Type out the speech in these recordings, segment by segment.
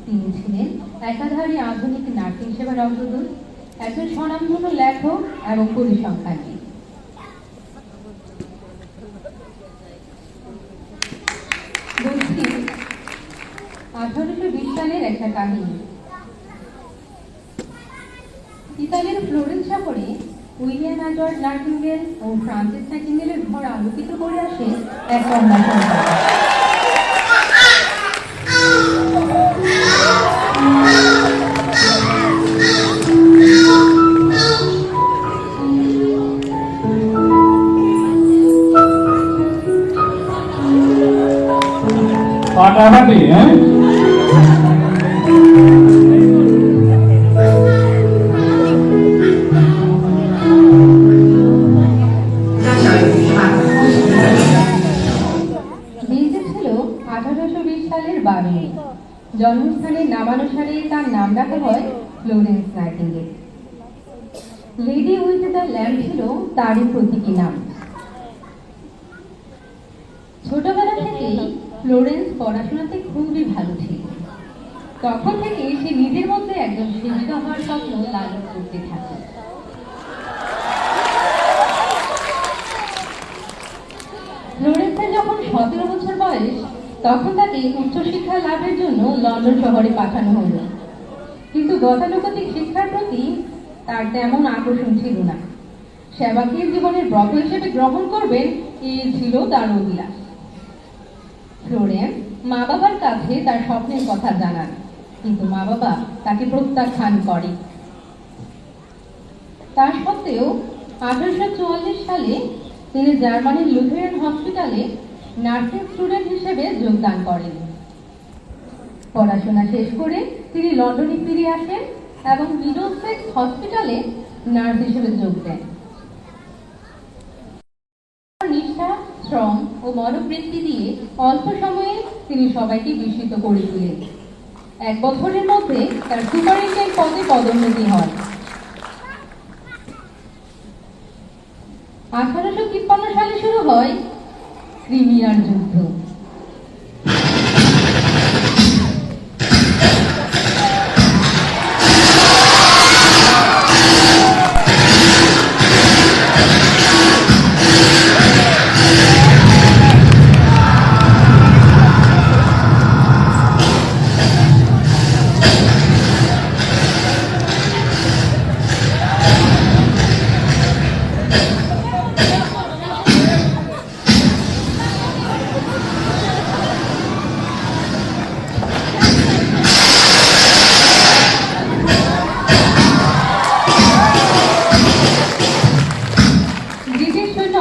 তিনি ছিলেন একাধারে আধুনিক নার্সিং সেবার অগ্রদূত, একজন স্বনামধন্য লেখক এবং পরিসংখ্যানবিদ। বলছি 1820 সালের একটা কাহিনী। ইতালির ফ্লোরেন্স শহরে উইলিয়াম এডওয়ার্ড নাইটিঙ্গেল ও ফ্রান্সিস নাইটিঙ্গেলের ঘর আলোকিত করে আসে এক কন্যা সন্তান। ফাটাফাটি হ্যাঁ জন্মস্থানের নামানুসারে তার নাম রাখা হয় Florence nightingale. Lady with the lamp ছিল তারই প্রতীকী নাম। ছোটবেলা থেকেই ফ্লোরেন্স পড়াশোনাতে খুবই ভালো ছিল। তখন থেকে সে নিজের মধ্যে একজন শিক্ষিত হওয়ার স্বপ্ন লালন করতে থাকে। ফ্লোরেন্সের যখন 17 বছর বয়স, তখন তাকে উচ্চশিক্ষা লাভের জন্য লন্ডন শহরে পাঠানো হলো। কিন্তু গতানুগতিক শিক্ষার প্রতি তার তেমন আকর্ষণ ছিল না। সেবাকীর জীবনের ব্রত হিসেবে গ্রহণ করবেন, এই ছিল তার অভিলাষ। ফ্লোরেন্স মা বাবার কাছে তার স্বপ্নের কথা জানান, কিন্তু মা বাবা তাকে প্রত্যাখ্যান করে। তা সত্ত্বেও 1844 সালে তিনি জার্মানির লুথেরান হসপিটালে নার্সিং স্টুডেন্ট হিসেবে যোগদান করেন। পড়াশোনা শেষ করে তিনি লন্ডনে ফিরে আসেন এবং মিডলসেক্স হসপিটালে নার্স হিসেবে যোগ দেন। নিষ্ঠা, শ্রম ও মনোবৃত্তি দিয়ে অল্প সময়ে তিনি সবাইকে বিস্মিত করে দিলেন। 1 বছরের মধ্যে তার সুপারিনটেন্ডেন্ট পদে পদোন্নতি হয়। 1853 সালে শুরু হয় ক্রিমিয়ার যুদ্ধ।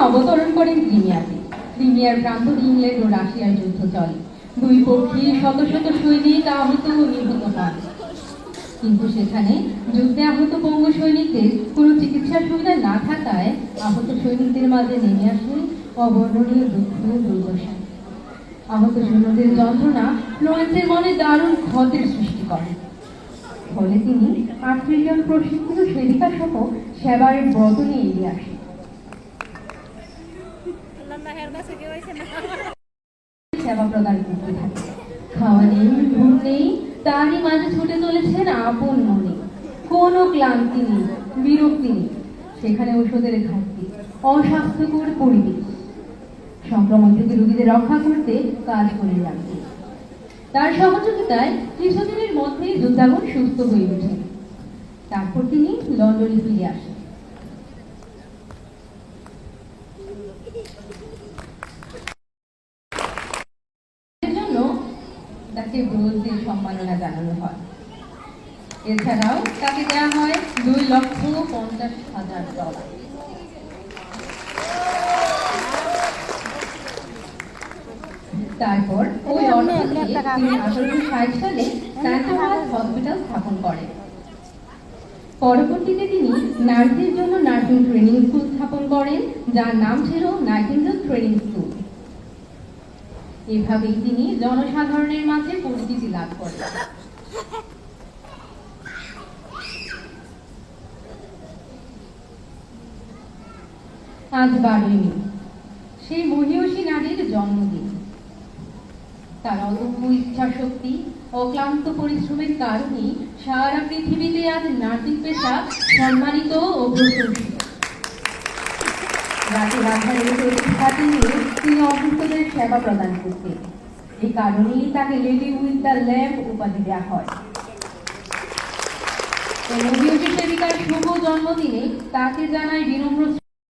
অবতরণ করেন ক্রিমিয়াতে। ক্রিমিয়ার প্রান্তরে ইংল্যান্ড ও রাশিয়ার যুদ্ধ চলে। দুই পক্ষে শত শত সৈনিক আহত ও নিহত হন। কিন্তু সেখানে যুদ্ধে আহত পঙ্গু সৈনিকদের কোনো চিকিৎসার সুবিধা না থাকায় আহত সৈনিকদের মাঝে নেমে আসে অবর্ণনীয় দুঃখ ও দুর্দশা। আহত সৈন্যদের যন্ত্রণা ফ্লোরেন্সের মনে দারুণ ক্ষতের সৃষ্টি করে। ফলে তিনি 38 জন প্রশিক্ষিত সেবিকা সহ সেবার ব্রত নিয়ে এগিয়ে আসেন। সেবা প্রদান করতে থাকে। খাওয়া নেই, ঘুম নেই, তারই মাঝে ছুটে চলেছেন আপন মনে। কোনো ক্লান্তি নেই, বিরক্তি নেই। সেখানে ওষুধের ঘাটতি, অস্বাস্থ্যকর পরিবেশ। সংক্রমণ থেকে রোগীদের রক্ষা করতে কাজ করে যাচ্ছে। তার সহযোগিতায় কিছুদিনের মধ্যেই যোদ্ধাগণ সুস্থ হয়ে ওঠেন। তারপর তিনি লন্ডনে ফিরে আসেন। তাকে ব্রোঞ্জ দিয়ে সম্মাননা জানানো হয়। এছাড়াও তাকে দেওয়া হয় $2,50,000। তারপর ওই অর্থ দিয়ে তিনি 1860 সালে স্যান্টাহাস হসপিটাল স্থাপন করেন। পরবর্তীতে তিনি নার্সের জন্য নার্সিং ট্রেনিং স্কুল স্থাপন করেন, যার নাম ছিল নাইটিঙ্গেল ট্রেনিং স্কুল। এভাবেই তিনি জনসাধারণের মাঝে পরিচিতি লাভ করেন। আজ 12ই মে, সেই মহিয়সী নারীর জন্মদিন। তার অদম্য ইচ্ছাশক্তি, অক্লান্ত পরিশ্রমের কারণেই সারা পৃথিবীতে আজ নার্সিং পেশা সম্মানিত ও প্রশংসিত। রাতের আধারে প্রতিষ্ঠাটি নিয়ে তিনি অসুস্থদের সেবা প্রদান করতেন। এই কারণেই তাকে লেডি উইথ দ্য ল্যাম্প উপাধি দেওয়া হয়। নবীয় সেবিকার শুভ জন্মদিনে তাকে জানায় বিনম্র